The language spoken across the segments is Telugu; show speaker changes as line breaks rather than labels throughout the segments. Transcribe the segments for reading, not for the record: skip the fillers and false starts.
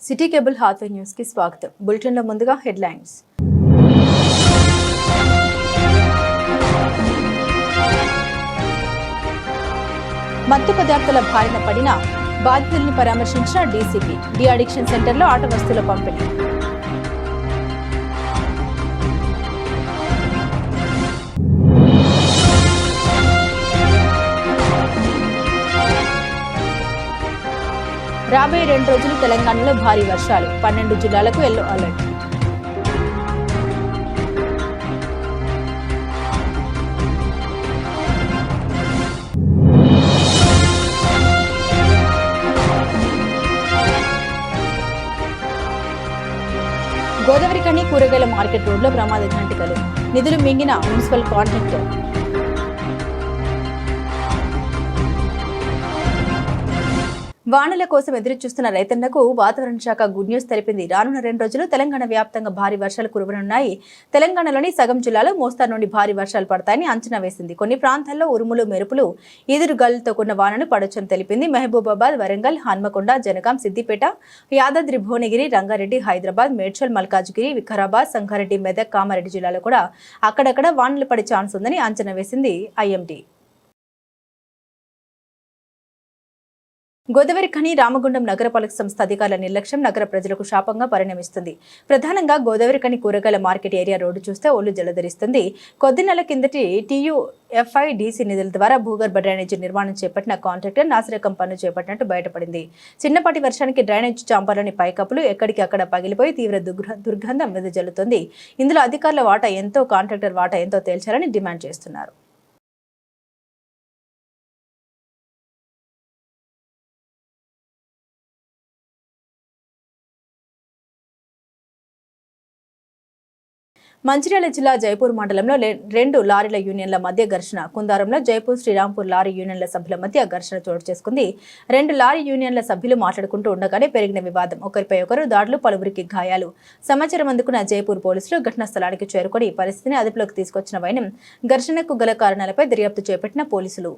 సిటీ కేబుల్ హాత్వే న్యూస్ కి స్వాగతం. బులెటిన్ లో ముందుగా హెడ్లైన్స్. మత్తు పదార్థాల బారిన పడిన బాధితుల్ని పరామర్శించిన డీసీపీ. డి అడిక్షన్ సెంటర్లో ఆట వస్తువుల పంపిణీ. రాబోయే 2 రోజులు తెలంగాణలో భారీ వర్షాలు. 12 జిల్లాలకు ఎల్లో అలర్ట్. గోదావరి కని కూరగాయల మార్కెట్ రోడ్లో ప్రమాద ఘంటికలు. నిధులు మింగిన మున్సిపల్ కాంట్రాక్టర్. వానల కోసం ఎదురుచూస్తున్న రైతన్నకు వాతావరణ శాఖ గుడ్ న్యూస్ తెలిపింది. రానున్న 2 రోజులు తెలంగాణ వ్యాప్తంగా భారీ వర్షాలు కురవనున్నాయి. తెలంగాణలోని సగం జిల్లాలో మోస్తారు నుండి భారీ వర్షాలు పడతాయని అంచనా వేసింది. కొన్ని ప్రాంతాల్లో ఉరుములు, మెరుపులు, ఈదురుగాలులతో కూడిన వానలు పడొచ్చని తెలిపింది. మహబూబాబాద్, వరంగల్, హన్మకొండ, జనగాం, సిద్దిపేట, యాదాద్రి, భువనగిరి, రంగారెడ్డి, హైదరాబాద్, మేడ్చల్, మల్కాజ్గిరి, వికారాబాద్, సంగారెడ్డి, మెదక్, కామారెడ్డి జిల్లాలో కూడా అక్కడక్కడ వానలు పడే ఛాన్స్ ఉందని అంచనా వేసింది ఐఎండీ. గోదావరి ఖని రామగుండం నగరపాలక సంస్థ అధికారుల నిర్లక్ష్యం నగర ప్రజలకు శాపంగా పరిణమిస్తుంది. ప్రధానంగా గోదావరి ఖని కూరగాయల మార్కెట్ ఏరియా రోడ్డు చూస్తే ఒళ్ళు జలధరిస్తుంది. కొద్ది నెలల కిందటి TUFIDC నిధుల ద్వారా భూగర్భ డ్రైనేజీ నిర్మాణం చేపట్టిన కాంట్రాక్టర్ నాసిరకం పనులు చేపట్టినట్టు బయటపడింది. చిన్నపాటి వర్షానికి డ్రైనేజ్ చాంపర్లోని పైకప్పులు ఎక్కడికి అక్కడ పగిలిపోయి తీవ్ర దుర్గంధం వెదజల్లుతుంది. ఇందులో అధికారుల వాటా ఎంతో, కాంట్రాక్టర్ వాటా ఎంతో తేల్చాలని డిమాండ్ చేస్తున్నారు. మంచిర్యాల జిల్లా జైపూర్ మండలంలో 2 లారీల యూనియన్ల మధ్య ఘర్షణ. కుందారంలో జైపూర్, శ్రీరాంపూర్ లారీ యూనియన్ల సభ్యుల మధ్య ఘర్షణ చోటు చేసుకుంది. 2 లారీ యూనియన్ల సభ్యులు మాట్లాడుకుంటూ ఉండగానే పెరిగిన వివాదం. ఒకరిపై ఒకరు దాడులు, పలువురికి గాయాలు. సమాచారం అందుకున్న జైపూర్ పోలీసులు ఘటనా స్థలానికి చేరుకొని పరిస్థితిని అదుపులోకి తీసుకొచ్చిన వైనం ఘర్షణకు గల కారణాలపై దర్యాప్తు చేపట్టిన పోలీసులు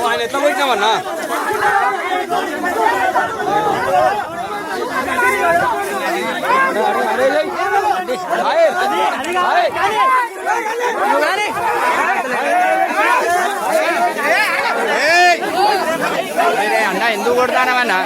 ఆయన ఎట్లా పోయినామన్నా అన్నా ఎందుకు కొడతానమన్నా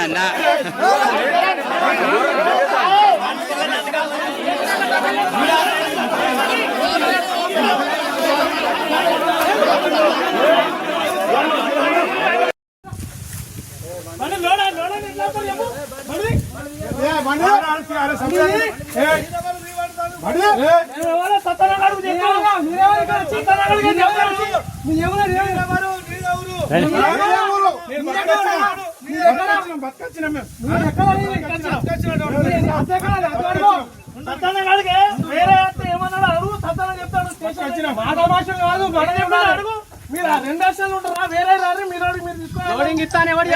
అన్నా
మీరు ఆ 2 లక్షలు ఉంటారా వేరే రారు మీరు లోడింగ్ ఇస్తాను ఎవరు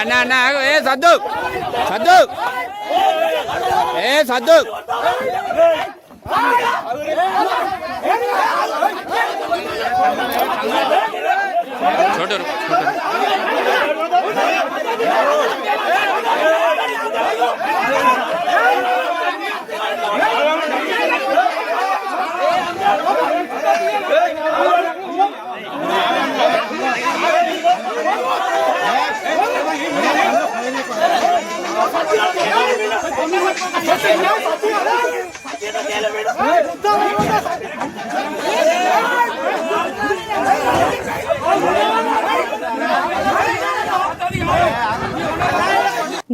అన్న అన్న ఏ సద్దు సద్దు ఏ సద్దు छोटू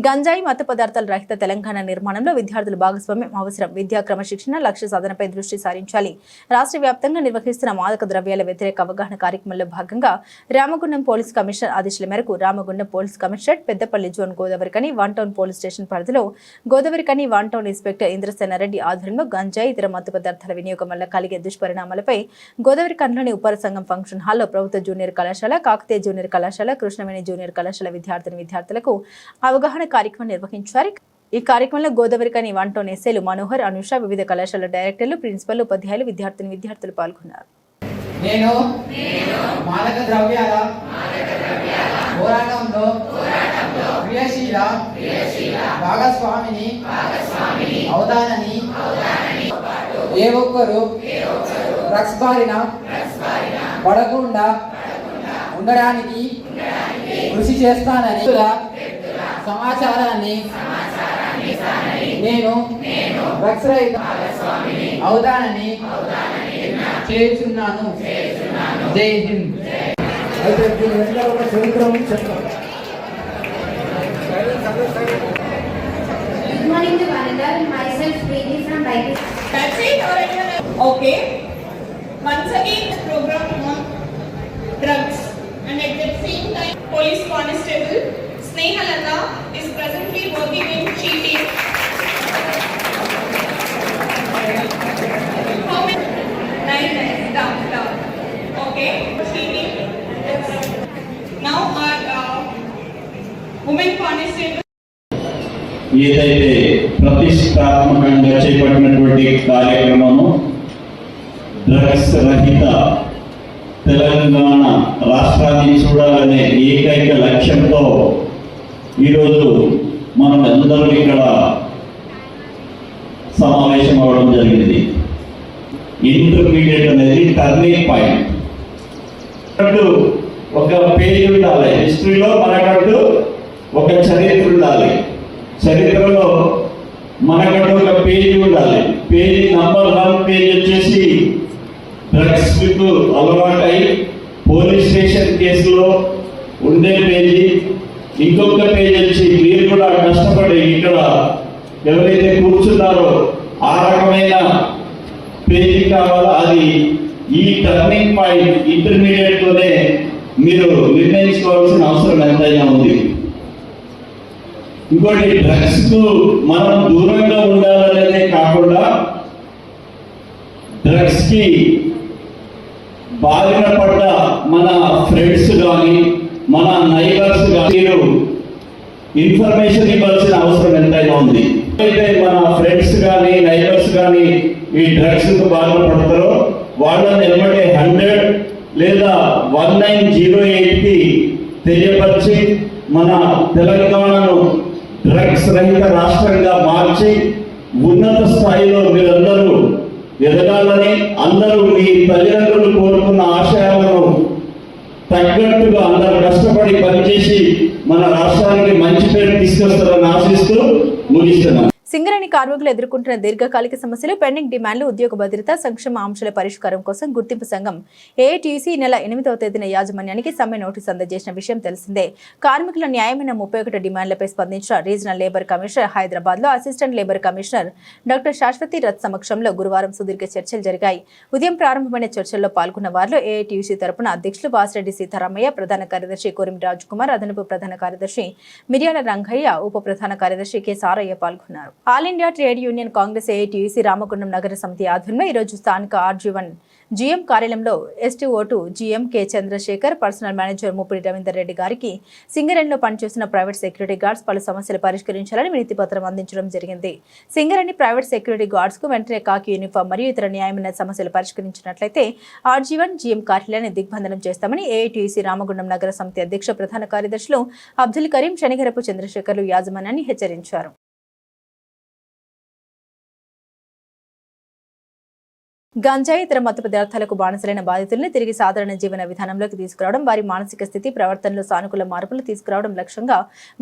గంజాయి మత్తు పదార్థాల రహిత తెలంగాణ నిర్మాణంలో విద్యార్థుల భాగస్వామ్యం అవసరం. విద్యా క్రమశిక్షణ లక్ష్య సాధనపై దృష్టి సారించాలి. రాష్ట్ర వ్యాప్తంగా నిర్వహిస్తున్న మాదక ద్రవ్యాల వ్యతిరేక అవగాహన కార్యక్రమంలో భాగంగా రామగుండం పోలీస్ కమిషనర్ ఆదేశాల మేరకు Ramagundam police commissionerate, Peddapalli zone Godavarikhani one town police station పరిధిలో Godavarikhani one town inspector Indrasena Reddy ఆధ్వర్యంలో గంజాయి ఇతర మత్తు పదార్థాల వినియోగం వల్ల కలిగే దుష్పరిణామాలపై గోదావరికనిలోని ఉప్పర సంఘం ఫంక్షన్ హాల్లో ప్రభుత్వ జూనియర్ కళాశాల, కాకతీయ జూనియర్ కళాశాల, కృష్ణవేణి జూనియర్ కళాశాల విద్యార్థులకు అవగాహన కార్యక్రమం నిర్వహించారు. ఈ కార్యక్రమంలో గోదావరికని వన్ టౌన్ ఎస్ఐలు మనోహర్, అనుష, వివిధ కళాశాల డైరెక్టర్లు, ప్రిన్సిపల్, ఉపాధ్యాయులు, విద్యార్థులు పాల్గొన్నారు.
నేను మాదక ద్రవ్యాల పోరాటంలో క్రియాశీల భాగస్వామిని అవుతానని ఏ ఒక్కరూ డ్రగ్స్ బారిన పడకుండా ఉండడానికి కృషి చేస్తానని సమాచారాన్ని నేను డ్రగ్స్ రహిత అవుతానని చేస్తున్నాను. జై హింద్.
అయితే దీని వెనకాల ఒక చరిత్ర చెప్తాను.
Good morning to Vanida and myself, Preeti from Bible.
That's it or anyone else? Okay. Once again, the program on drugs, and at the same time, Police Constable Snehalata is presently working in cheating. How many? 9 down. Okay, cheating. Now our women constable.
ఏదైతే ప్రతిష్టాత్మకంగా చేపట్టినటువంటి కార్యక్రమము డ్రగ్స్ రహిత తెలంగాణ రాష్ట్రాన్ని చూడాలనే ఏకైక లక్ష్యంతో ఈరోజు మనం అందరూ ఇక్కడ సమావేశం అవ్వడం జరిగింది. ఇంటర్మీడియట్ అనేది టర్నింగ్ పాయింట్. ఒక పేజీ ఉండాలి హిస్టరీలో, మనకంటూ ఒక చరిత్ర ఉండాలి. చరిత్రలో మనకంటూ ఒక పేజీ ఉండాలి. పేజీ నంబర్ 1 పేజీ వచ్చేసి డ్రగ్స్ కు అలవాటై పోలీస్ స్టేషన్ కేసులో ఉండే పేజీ. ఇంకొక పేజీ వచ్చి మీరు కూడా కష్టపడి ఇక్కడ ఎవరైతే కూర్చున్నారో ఆ రకమైన పేజీ కావాలా, అది ఈ టర్నింగ్ పాయింట్ ఇంటర్మీడియట్ లోనే మీరు నిర్ణయించుకోవాల్సిన అవసరం ఎంతైనా ఉంది. ఇంకోటి, డ్రగ్స్ కు మనం దూరంగా ఉండాలనేదే కాకుండా డ్రగ్స్ కి బారిన పడ్డ మన ఫ్రెండ్స్ కానీ మన నైబర్స్ కానీ మీరు ఇన్ఫర్మేషన్ ఇవ్వాల్సిన అవసరం ఎంతైనా ఉంది. అయితే మన ఫ్రెండ్స్ కానీ నైబర్స్ కానీ ఈ డ్రగ్స్ కు బారిన పడతారో వాళ్ళని ఎమ్మటే 100 లేదా 1908 కి తెలియపరిచి మన తెలంగాణను డ్రగ్స్ రహిత రాష్ట్రంగా మార్చి ఉన్నత స్థాయిలో మీరందరూ ఎదగాలని అందరూ మీ తల్లిదండ్రులు కోరుకున్న ఆశయాలను తగ్గట్టుగా అందరూ కష్టపడి పనిచేసి మన రాష్ట్రానికి మంచి పేరు తీసుకొస్తారని ఆశిస్తూ ముగిస్తున్నాం.
సింగరేణి కార్మికులు ఎదుర్కొంటున్న దీర్ఘకాలిక సమస్యలు, పెండింగ్ డిమాండ్లు, ఉద్యోగ భద్రత, సంక్షేమ అంశాల పరిష్కారం కోసం గుర్తింపు సంఘం ఏఐటీయూసీ నెల 8వ తేదీన యాజమాన్యానికి సమ్మె నోటీసు అందజేసిన విషయం తెలిసిందే. కార్మికుల న్యాయమైన 31 డిమాండ్లపై స్పందించిన రీజనల్ లేబర్ కమిషనర్ హైదరాబాద్ లో assistant labour commissioner doctor Shashwati Rath సమక్షంలో గురువారం సుదీర్ఘ చర్చలు జరిగాయి. ఉదయం ప్రారంభమైన చర్చల్లో పాల్గొన్న వారిలో ఏఐటీయూసీ తరపున అధ్యక్షులు వాసిరెడ్డి సీతారామయ్య, ప్రధాన కార్యదర్శి కోరిమి రాజ్ కుమార్, అదనపు ప్రధాన కార్యదర్శి మిర్యాల రంగయ్య, ఉప ప్రధాన కార్యదర్శి కె సారయ్య పాల్గొన్నారు. All India trade union Congress AITUC Ramagundam నగర సమితి ఆధ్వర్యంలో ఈరోజు స్థానిక ఆర్జీవన్ జీఎం కార్యాలయంలో STO2 GM K Chandrashekar, personal manager Muppidi Ravinder Reddy గారికి సింగరేణిలో పనిచేస్తున్న ప్రైవేట్ సెక్యూరిటీ గార్డ్స్ పలు సమస్యలు పరిష్కరించాలని వినతి పత్రం అందించడం జరిగింది. సింగరేణి ప్రైవేట్ సెక్యూరిటీ గార్డ్స్ కు వెంటనే కాకి యూనిఫామ్ మరియు ఇతర న్యాయమైన సమస్యలు పరిష్కరించినట్లయితే ఆర్జీవన్ జీఎం కార్యాలయాన్ని దిగ్బంధనం చేస్తామని ఏఐటీయూసీ రామగుండం నగర సమితి అధ్యక్ష ప్రధాన కార్యదర్శులు అబ్దుల్ కరీం, శనిగరపు చంద్రశేఖర్లు యాజమాన్యాన్ని హెచ్చరించారు. గంజాయి ఇతర మత్తు పదార్థాలకు బానిసలైన బాధితులను తిరిగి సాధారణ జీవన విధానంలోకి తీసుకురావడం, వారి మానసిక స్థితి, ప్రవర్తనలో సానుకూల మార్పులు తీసుకురావడం లక్ష్యంగా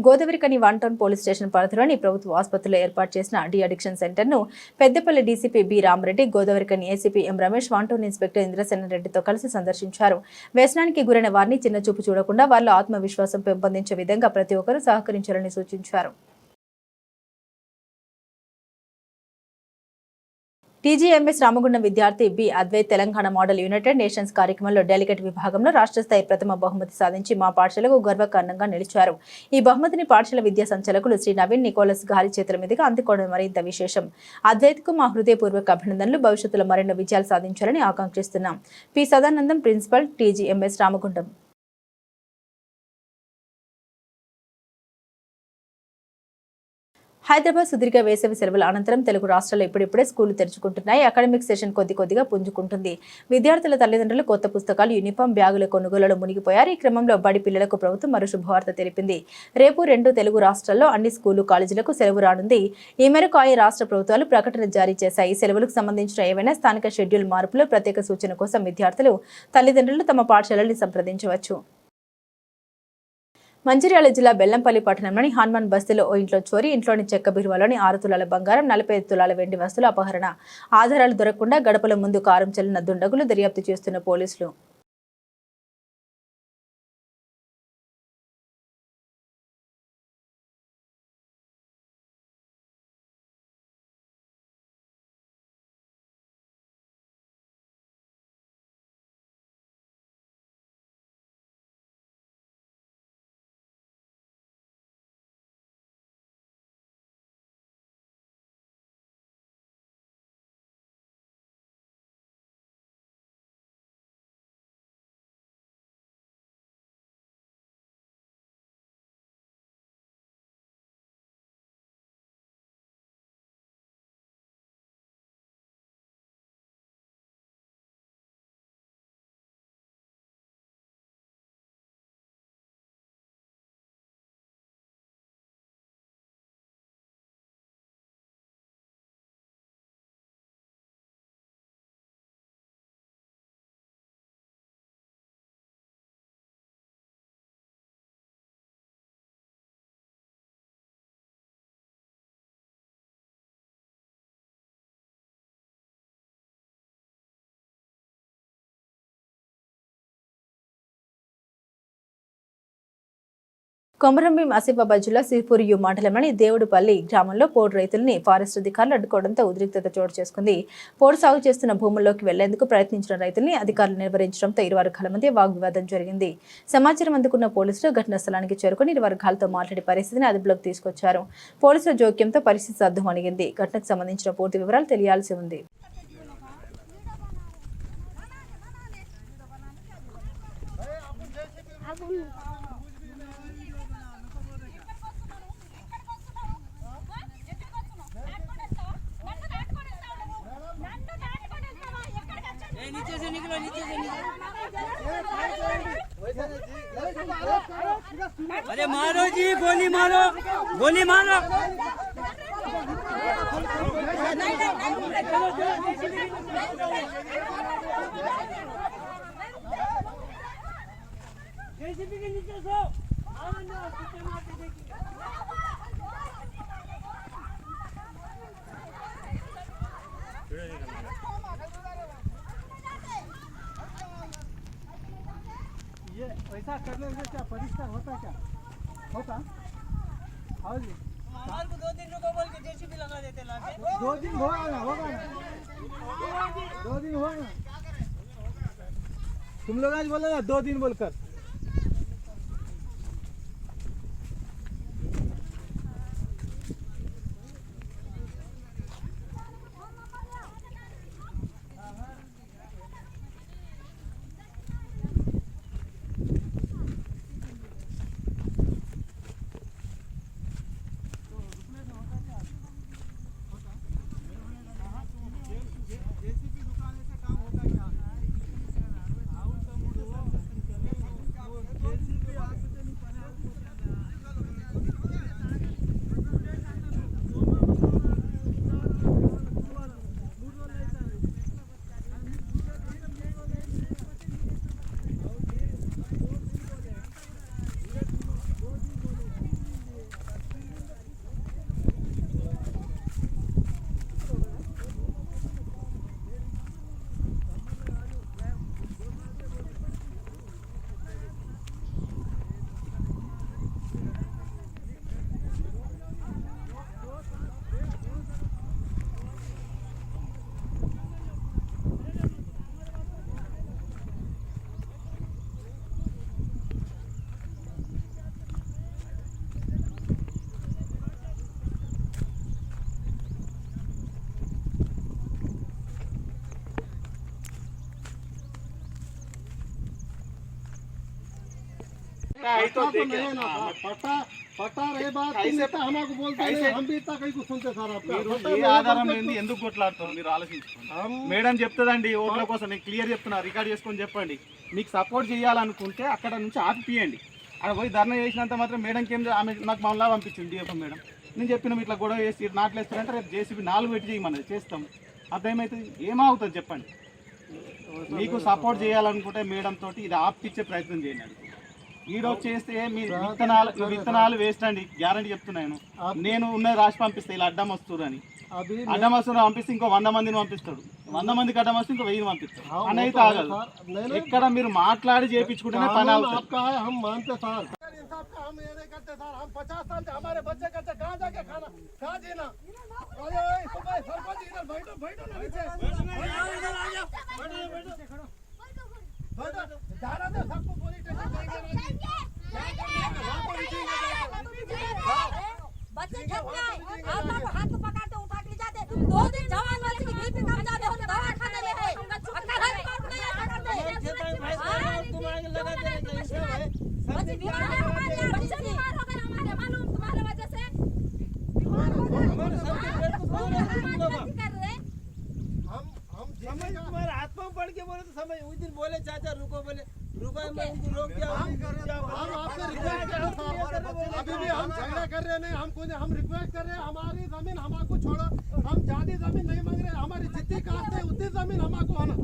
గోదావరికని 1 టౌన్ పోలీస్ స్టేషన్ పరిధిలోని ప్రభుత్వ ఆసుపత్రిలో ఏర్పాటు చేసిన డి అడిక్షన్ సెంటర్ను Peddapalli DCP B Ramareddy, Godavarikhani ACP M Ramesh, 1 town inspector Indrasena రెడ్డితో కలిసి సందర్శించారు. వ్యసనానికి గురైన వారిని చిన్న చూపు చూడకుండా వారిలో ఆత్మవిశ్వాసం పెంపొందించే విధంగా ప్రతి ఒక్కరూ సహకరించాలని సూచించారు. టీజీఎంఎస్ రామగుండం విద్యార్థి B Advait Telangana model United Nations కార్యక్రమంలో డెలిగేట్ విభాగంలో రాష్ట్ర స్థాయి ప్రథమ బహుమతి సాధించి మా పాఠశాలకు గర్వకారణంగా నిలిచారు. ఈ బహుమతిని పాఠశాల విద్యా సంచాలకులు శ్రీ నవీన్ నికోలస్ గారి చేతుల మీదుగా అందుకోవడం మరింత విశేషం. అద్వైత్ కు మా హృదయపూర్వక అభినందనలు. భవిష్యత్తులో మరెన్నో విజయాలు సాధించాలని ఆకాంక్షిస్తున్నాం. P Sadanandam, principal, TGMS Ramagundam. Hyderabad సుదీర్ఘ వేసవి సెలవుల అనంతరం తెలుగు రాష్ట్రాల్లో ఇప్పుడిప్పుడే స్కూళ్లు తెరుచుకుంటున్నాయి. అకాడమిక్ సెషన్ కొద్దిగా పుంజుకుంటుంది. విద్యార్థుల తల్లిదండ్రులు కొత్త పుస్తకాలు, యూనిఫామ్, బ్యాగుల కొనుగోలులో మునిగిపోయారు. ఈ క్రమంలో బడి పిల్లలకు ప్రభుత్వం మరో శుభవార్త తెలిపింది. రేపు 2 తెలుగు రాష్ట్రాల్లో అన్ని స్కూలు, కాలేజీలకు సెలవు రానుంది. ఈ మేరకు ఆయా రాష్ట్ర ప్రభుత్వాలు ప్రకటన జారీ చేశాయి. సెలవులకు సంబంధించిన ఏవైనా స్థానిక షెడ్యూల్ మార్పులు, ప్రత్యేక సూచన కోసం విద్యార్థులు, తల్లిదండ్రులు తమ పాఠశాలల్ని సంప్రదించవచ్చు. మంచిర్యాల జిల్లా బెల్లంపల్లి పట్టణంలోని హనుమాన్ బస్తీలో ఓ ఇంట్లో చోరీ, ఇంట్లోని చెక్క బీరువాలోని 6 తులాల బంగారం, 45 తులాల వెండి వస్తువుల అపహరణ. ఆధారాలు దొరకకుండా గడపల ముందు కారం చల్లిన దుండగులు, దర్యాప్తు చేస్తున్న పోలీసులు. కొమరంభీం ఆసిఫాబాద్ జిల్లా సిర్పూరియు మండలంలోని దేవుడుపల్లి గ్రామంలో పోడు రైతుల్ని ఫారెస్ట్ అధికారులు అడ్డుకోవడంతో ఉద్రిక్తత చోటు చేసుకుంది. పోడు సాగు చేస్తున్న భూముల్లోకి వెళ్లేందుకు ప్రయత్నించిన రైతుల్ని అధికారులు నిర్వహించడంతో ఇరు వర్గాల మధ్య వాగ్వివాదం జరిగింది. సమాచారం అందుకున్న పోలీసులు ఘటనా స్థలానికి చేరుకుని ఇరు వర్గాలతో మాట్లాడి పరిస్థితిని అదుపులోకి తీసుకొచ్చారు. పోలీసుల జోక్యంతో పరిస్థితి సద్దుమణిగింది. ఘటనకు సంబంధించిన పూర్తి వివరాలు తెలియాల్సి ఉంది.
अरे मारो जी, गोली मारो, गोली मारो।
ये वैसा करने से क्या परिष्कार होता क्या होता? हाँ जी,
हमारे को 2 दिन रुको बोल के जेसीबी लगा देते लाके।
2 दिन होगा ना 2 दिन होगा ना। तुम लोग आज बोले ना 2 दिन बोलकर। పట్టా రే బాత్ హమాకు బోల్తే हम भी इतना कहीं को सुनते सर आपका
ఏ ఆధారం ఏంది ఎందుకు కొట్లాడుతారు మీరు ఆలోచించుకోండి. మేడం చెప్తుందండి ఓట్ల కోసం, నేను క్లియర్ చెప్తున్నా, రికార్డ్ చేసుకొని చెప్పండి. మీకు సపోర్ట్ చేయాలనుకుంటే అక్కడ నుంచి ఆపిపియండి. అక్కడ పోయి ధర్నా చేసినంత మాత్రం మేడంకి ఏం ఆమె నాకు మళ్ళా పంపించింది డిఎఫ్ఎం మేడం. నేను చెప్పిన ఇట్లా గొడవ చేసి నాట్లేస్తారంటే రేపు జేసీబీ 4 పెట్టి చేయమన్నది, చేస్తాం. అర్థమవుతుంది ఏమవుతుంది చెప్పండి. మీకు సపోర్ట్ చేయాలనుకుంటే మేడం తోటి ఇది ఆపిచ్చే ప్రయత్నం చేయండి. ఈరోజు చేస్తే మీ విత్తనాలు వేస్ట్ అండి, గ్యారంటీ చెప్తున్నాను. నేను ఉన్నది రాసి పంపిస్తాను, ఇలా అడ్డం వస్తురని. అడ్డం వస్తున్న పంపిస్తే ఇంకో 100 మందిని పంపిస్తాడు, 100 మందికి అడ్డం వస్తే ఇంకో 1000 పంపిస్తాడు. అని అయితే ఆగదు. ఎక్కడ మీరు మాట్లాడి చేయించుకుంటేనే పని అవుతుంది.
हम ये नहीं करते सर, हम 50 साल से हमारे बच्चे करते, कहाँ जाके खाना कहाँ जीना? अरे सरपंच इधर बैठो बैठो ना नीचे, जाना तो सबको पुलिस स्टेशन
बच्चे हाथ पकड़ते उठा के जाते 2 दिन जवान वाले की बीपी कम जाते हो दवा खाने ले है तुम्हारे लगाते बच्चे बीमार है, हमारे बच्चे बीमार हो गए हमारे, मालूम तुम्हारे वजह से बीमार हो गए हमारे सबके पेट को कौन कर रहे
हम
समझ तुम्हारे हाथ में पड़ के बोले तो समझ। उस दिन बोले चाचा रुको, बोले रुको, मैं उनको रोक दिया।
हम आपसे रिक्वेस्ट कर रहे हैं, अभी भी हम झगड़ा कर रहे नहीं, हम रिक्वेस्ट कर रहे हैं, हमारी जमीन हमको छोड़ो। हम ज्यादा जमीन नहीं मांग रहे, हमारी जितनी कास्ट है उतनी जमीन हमको होना।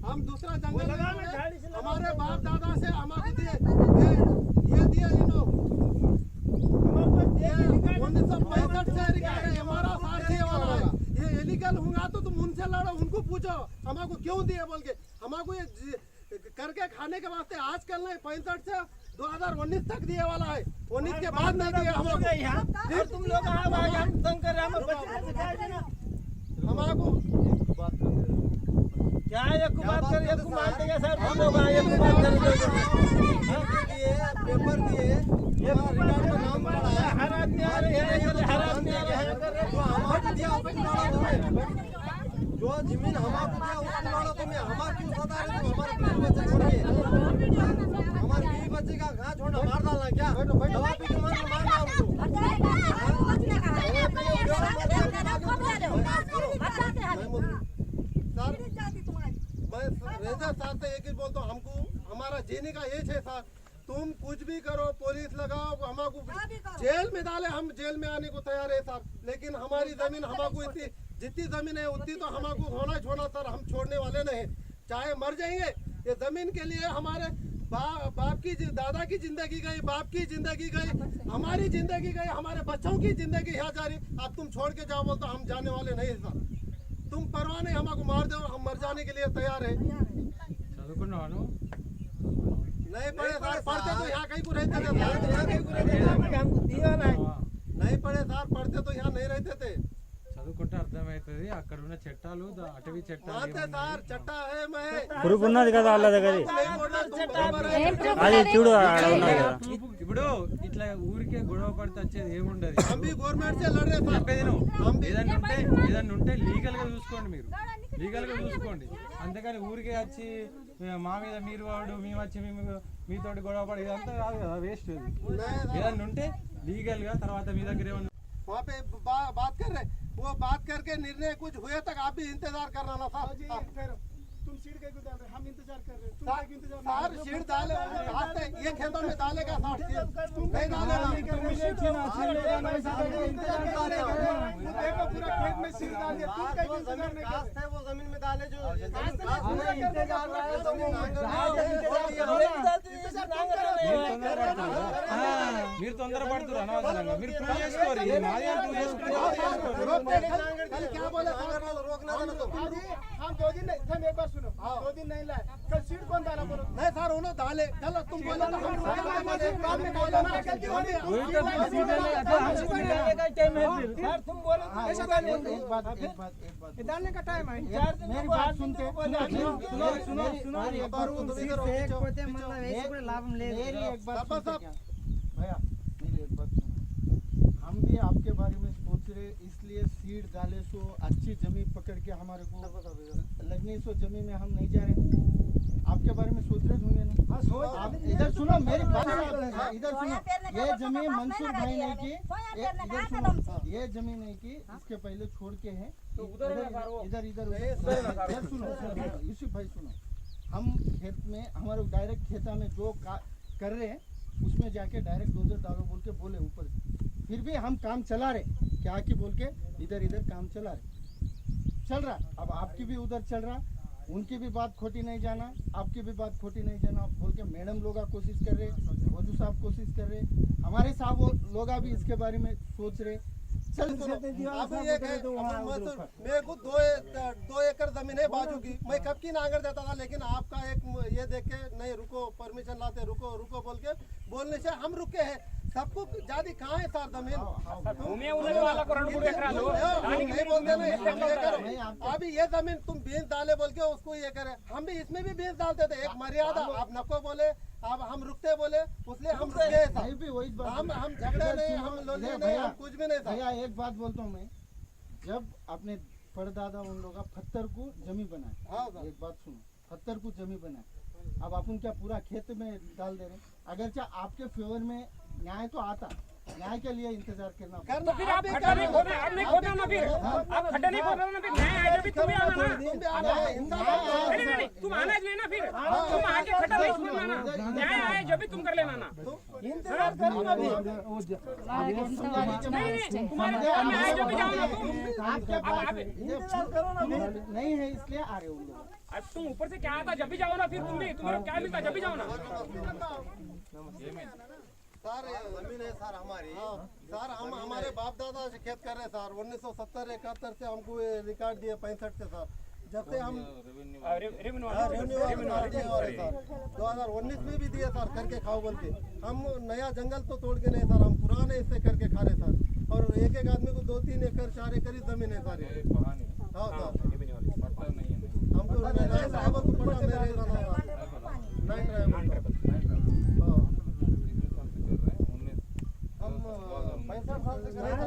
हम दूसरा जंगल हमारे बाप दादा से हमको दिए, ये दिए इन लोग 1965 से रिकॉर्ड है हमारा, साथ ही वाला है। ये इलीगल होगा तो तुम उनसे लड़ो, उनको पूछो हमको क्यों दिए बोल के। हमको ये करके खाने के वास्ते आजकल नहीं, 65 से 2019 तक दिए वाला है, 19 के बाद नहीं दिए हमको।
फिर तुम लोग हम तंग कर रहे हैं
हमको बात
क्या है एक बात कर, एक मानते हैं सर हम लोग आए एक बात कर पेपर दिए, ये रिकॉर्ड में नाम पड़ा है, हर आदमी आ रहे हैं, हर आदमी आ रहे हैं, हमारे दिया जो जमीन हमारे दिया उसको लड़ो तुम, हमारे क्यों सता रहे हो? हमारे बीवी बच्चे छोड़ के, हमारे बीवी बच्चे का घास छोड़ना मार डालना क्या? दवा पी के मारना हमको। मैं रेंजर साहब से एक ही बोलता हूँ, हमको हमारा जीने का ये है सर, तुम कुछ भी करो, पुलिस लगाओ, हमको जेल में डाले, हम जेल में आने को तैयार है सर, लेकिन हमारी जमीन हमको इतनी जितनी जमीन है उतनी तो हमको होना छोड़ना सर, हम छोड़ने वाले नहीं, चाहे मर जाएंगे। ये जमीन के लिए हमारे बाप की दादा की जिंदगी गई, बाप की जिंदगी गई, हमारी जिंदगी गई, हमारे बच्चों की जिंदगी यहाँ जा रही। अब तुम छोड़ के जाओ बोल तो हम जाने वाले नहीं सर। तुम परवाह नहीं, हमको मार दो, हम मर जाने के लिए तैयार है। नहीं पढ़े सर, पढ़ते तो यहाँ कहीं को रहते थे, नहीं पढ़े सर, पढ़ते तो यहाँ नहीं रहते थे।
చదువుకుంటే అర్థమవుతుంది అక్కడ ఉన్న చట్టాలు అటవీ చట్టాలు
मानते सर, चट्टा है मैं
ప్రూఫ్ ఉన్నది కదా వాళ్ళ దగ్గర అది చూడు ఆడ ఉన్నది కదా
ఇప్పుడు ఇట్లా ఊరికే గొడవ పడితే వచ్చేది ఏముండదు
हम भी गवर्नमेंट से लड़ रहे सर।
చెప్పేది నువ్వు ఏదన్నా ఉంటే లీగల్ గా చూసుకోండి, మీరు లీగల్ గా చూసుకోండి, అంతేగాని ఊరికే వచ్చి మా మీద మీరు వాడు మేము వచ్చి మీతోటి గొడవ పడి ఇదంతా కాదు కదా, వేస్ట్. ఏదన్నా ఉంటే లీగల్ గా తర్వాత మీ దగ్గర ఏమన్నా
वहाँ पे बात कर रहे, वो बात करके निर्णय कुछ हुए तक आप भी इंतजार करना ना सर।
तुम सीट के गुदाम रहे, हम इंतजार कर रहे हैं।
सर सीट डाले रास्ते ये खेतों में डालेगा सर, नहीं डालेगा
पूरा खेत में सीट डाल दिया, तुम कहीं इंतजार नहीं कर रहे।
वो जमीन में डाले जो
మీరు తొందరపడుతున్నారు అనవసరంగా, మీరు ప్రూవ్ చేసుకోరు, ఇది మాది అని ప్రూవ్ చేసుకుంటే
क्या बोले रोकना था ना तुम।
हम 2 दिन नहीं, हम एक बार सुनो, 2 दिन नहीं लाए, कल सीट कौन डाला बोलो।
नहीं सर उन्होंने डाले, कल तुम बोले तो हम बाद में बोले ना गलती होगी।
तुम बोलो ऐसा एक बात डालने का टाइम है। मेरी बात सुनते
लाभम ले
एक बात भैया, मेरी एक बात सुनो, हम भी आपके बारे में सोच रहे, इसलिए सीट डाले सो अच्छी जमीन पकड़ के हमारे को लगने सो जमीन में हम नहीं जा रहे, आपके बारे में सोच रहे होंगे ना। आप इधर सुनो, मेरी बात इधर सुनो, ये जमीन मंसूर भाई ने की, इधर सुनो, ये जमीन नहीं की, इसके पहले छोड़ के है इधर इधर सुनो यूसुफ भाई सुनो, हम खेत में हमारे डायरेक्ट खेता में जो कर रहे हैं उसमें जाके डायरेक्ट डोजर डालो बोल के बोले ऊपर, फिर भी हम काम चला रहे, क्या कि बोल के इधर इधर काम चला रहे, चल रहा। अब आपकी भी उधर चल रहा, उनकी भी बात खोटी नहीं जाना, आपकी भी बात खोटी नहीं जाना बोल के मैडम लोग कोशिश कर रहे, वजू साहब कोशिश कर रहे, हमारे साहब लोग भी इसके बारे में सोच रहे। चल
अब ये मेरे को 2 एकड़ जमीन है बाजू की, मैं कब की नांगर देता था, लेकिन आपका एक ये देख के नहीं रुको, परमिशन लाते रुको रुको बोल के बोलने से हम रुके हैं। सबको ज्यादा कहाँ है सर जमीन, नहीं बोलते नहीं, अभी ये जमीन तुम बीज डाले बोल के उसको ये करे, हम भी इसमें भी बीज डालते थे, एक मर्यादा, आप नको बोले अब हम रुकते बोले, इसलिए हम रुके हैं। हम झगड़े नहीं, हम लोले नहीं, हम कुछ भी नहीं।
भैया एक बात बोलता हूँ मैं, जब अपने परदादा उन लोग पत्थर को जमी बनाए, एक बात सुनो, पत्थर को जमी बनाए, अब अपन क्या पूरा खेत में डाल दे रहे, अगर चाहे आपके फेवर में न्याय तो आता, न्याय के लिए इंतजार करना
तो फिर आप खड्डा नहीं खोदना, आप नहीं खोदना ना, फिर आप खड्डा नहीं खोदना ना, फिर न्याय आएगा भी तुम्हें आना ना, नहीं तुम आना ही लेना, फिर तुम आके खड्डा नहीं खोदना ना, न्याय आए जो भी तुम कर लेना ना, इंतजार करना भी नहीं, तुम्हारे में आए जो भी जाओ ना, तुम
आपके पास नहीं है इसलिए आ रहे उन लोग।
अब तुम ऊपर से क्या आता, जब भी जाओ ना, फिर तुम भी तुम्हें क्या मिलता, जब भी जाओ ना।
सर जमीन है सर हमारी, सर हम हमारे बाप दादा से खेत कर रहे सर, 1970-71 से हमको ये रिकॉर्ड दिए, 65 से सर, जब से हम रेवेन्यू वाले सर 2019 में भी दिए सर, करके खाओ बोल के। हम नया जंगल तो तोड़ के नहीं सर, हम पुराने इससे करके खा रहे सर, और एक एक आदमी को 2-3 एकड़ 4 एकड़ जमीन है सर। हाँ सर हमको नाइन ड्राइवर को पता मेरे नाइन ड्राइवर हम 65 साल से कर रहे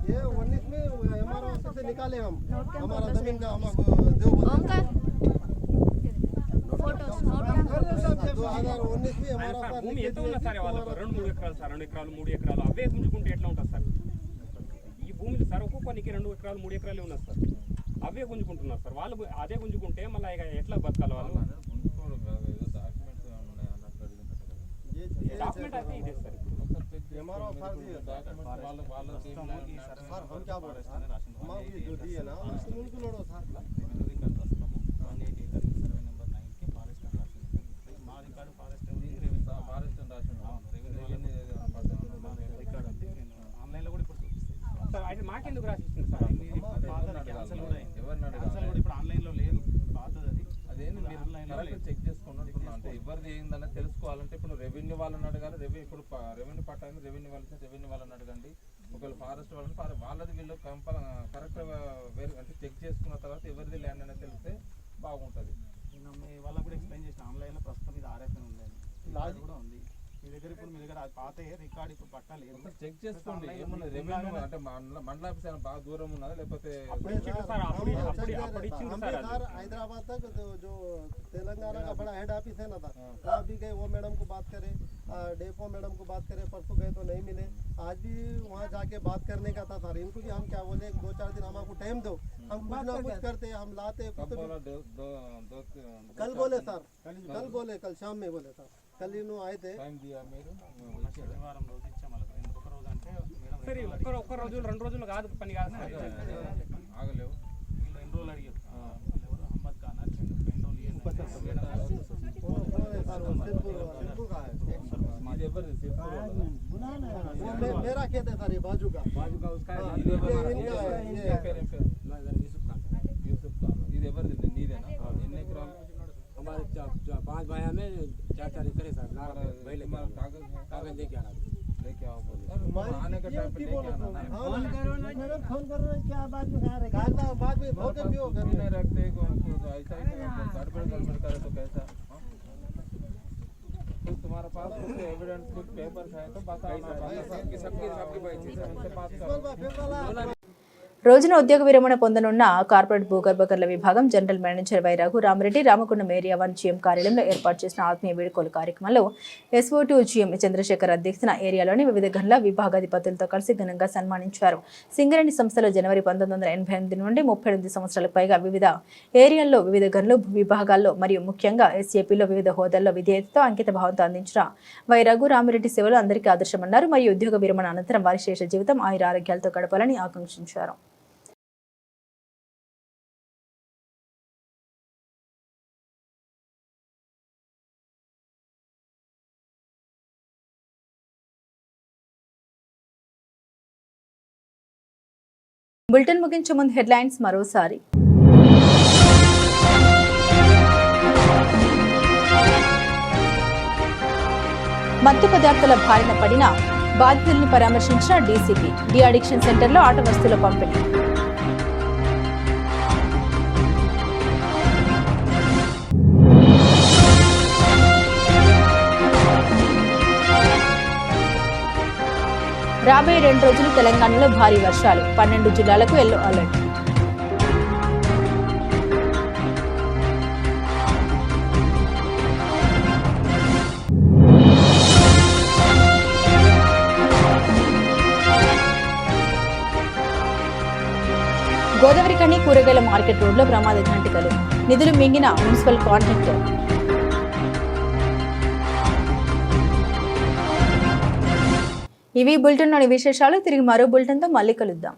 ये 19 में हमारा ऑफिस से निकाले हम, हमारा जमीन का हमको देव बोले 2019 में हमारा
భూమి ఎంత ఉన్నా సరే వాళ్ళకు 2-3 ఎకరాలు సార్, 2 ఎకరాలు 3 ఎకరాలు అవే గుంజుకుంటే ఎట్లా ఉంటుంది సార్? ఈ భూమిని సార్ ఒక్కొక్కరికి 2 ఎకరాలు 3 ఎకరాలే ఉన్నాయి సార్, అవే గుంజుకుంటున్నారు సార్, వాళ్ళు అదే గుంజుకుంటే మళ్ళీ ఎట్లా బతకాలి వాళ్ళు? డాక్యుమెంట్ అయితే ఇదే సార్,
हमारा फर्ज है सर, हम क्या बोल रहे हैं हम जो दिए ना उनको लोड़ो सर।
సార్ అయితే మాకెందుకు రాసిస్తుంది సార్
ఇప్పుడు ఆన్లైన్లో లేదు పాతది
అదేంటి మీరు చెక్ చేసుకోండి అంటే ఎవరిది ఏందని తెలుసుకోవాలంటే ఇప్పుడు రెవెన్యూ వాళ్ళని అడగాలి. ఇప్పుడు రెవెన్యూ పట్టాలి, రెవెన్యూ వాళ్ళని అడగండి. ఒకవేళ ఫారెస్ట్ వాళ్ళది వీళ్ళు కరెక్ట్ అంటే చెక్ చేసుకున్న తర్వాత ఎవరిది ల్యాండ్ అనేది తెలిస్తే బాగుంటుంది.
వాళ్ళకి కూడా ఎక్స్ప్లెయిన్ చేసిన ఆన్లైన్లో ప్రస్తుతం ఇది ఆర్ఎఫ్ఎన్ ఉంది, లాజ్ కూడా ఉంది మీ దగ్గర. ఇప్పుడు మీ దగ్గర పాత రికార్డ్ ఇప్పుడు పట్టాలి,
చెక్ చేసుకోండి. ఏమన్నా రెవెన్యూ అంటే మండల ఆఫీస్ ఏమైనా బాగా దూరం ఉన్నదా లేకపోతే
हैदराबाद तक जो तेलंगाना का बड़ा हेड ऑफिस है ना था, वहाँ भी गए, वो मैडम को बात करे, डेपो मैडम को बात करे, परसों गए तो नहीं मिले, आज भी वहाँ जाके बात करने का था सर। इनको भी हम क्या बोले 2-4 दिन हमको टाइम दो, हम कुछ ना कुछ करते, हम लाते। कल बोले सर, कल बोले, कल शाम में बोले सर, कल इन्हों आए थे।
శనివారం రోజు ఇచ్చాం వాళ్ళకి. ఎందుకు ఒక రోజు అంటే
సరే ఒక్క రోజు 2 రోజులు కాదు పని కాదు సార్.
ఆగలేవు
వీళ్ళు 2 రోజులు అడిగారు. ఎవరు అహ్మద్ ఖాన్ 2 రోజులు
मेरा खेत है सर, ये बाजू का उसका
ఇది ఎవరిది? నీదేనా? ఎన్ని ఎకరాలు?
हमारे 5 भाइयों में 4-4 एकड़ है सर। कागज लेके आना,
लेके आओ बोले आने का टाइम पे लेके आना ना।
फोन कर रहे हैं क्या बात में खा रहे हैं, बाद में बहुत भी हो
घर में रखते तो ऐसा ही गड़बड़ करे तो कैसा? तो तुम्हारे पास कुछ एविडेंस कुछ पेपर्स है तो बताओ। सबकी भाई उनसे बात करो।
రోజున ఉద్యోగ విరమణ పొందనున్న కార్పొరేట్ భూగర్భ గనుల విభాగం general manager Y Raghuramareddy Ramagundam area 1 GM కార్యాలయంలో ఏర్పాటు చేసిన ఆత్మీయ వేడుకల కార్యక్రమంలో SO2 జీఎం చంద్రశేఖర్ అధ్యక్షతన ఏరియాలోని వివిధ గనుల విభాగాధిపతులతో కలిసి ఘనంగా సన్మానించారు. సింగరేణి సంస్థలో జనవరి 1988 నుండి 38 సంవత్సరాలకు పైగా వివిధ ఏరియాల్లో వివిధ గనులు విభాగాల్లో మరియు ముఖ్యంగా SAPలో వివిధ హోదాల్లో విధేయతతో అంకిత భావంతో అందించిన వై రఘురామరెడ్డి సేవలు అందరికీ ఆదర్శమన్నారు. మరియు ఉద్యోగ విరమణ అనంతరం వారి శేష జీవితం ఆయుర ఆరోగ్యాలతో గడపాలని ఆకాంక్షించారు. బులెటిన్ ముగించే ముందు హెడ్లైన్స్ మరోసారి. మత్తు పదార్థాల బారిన పడిన బాధితుల్ని పరామర్శించిన డీసీపీ. డి అడిక్షన్ సెంటర్లో ఆట వస్తువుల పంపిణీ. రాబోయే 2 రోజులు తెలంగాణలో భారీ వర్షాలు, 12 జిల్లాలకు ఎల్లో అలర్ట్. గోదావరి కని కూరగాయల మార్కెట్ రోడ్లో ప్రమాద ఘంటికలు, నిధులు మింగిన మున్సిపల్ కాంట్రాక్టర్. ఇవి బులెటిన్లోని విశేషాలు. తిరిగి మరో బులెటిన్తో మళ్ళీ కలుద్దాం.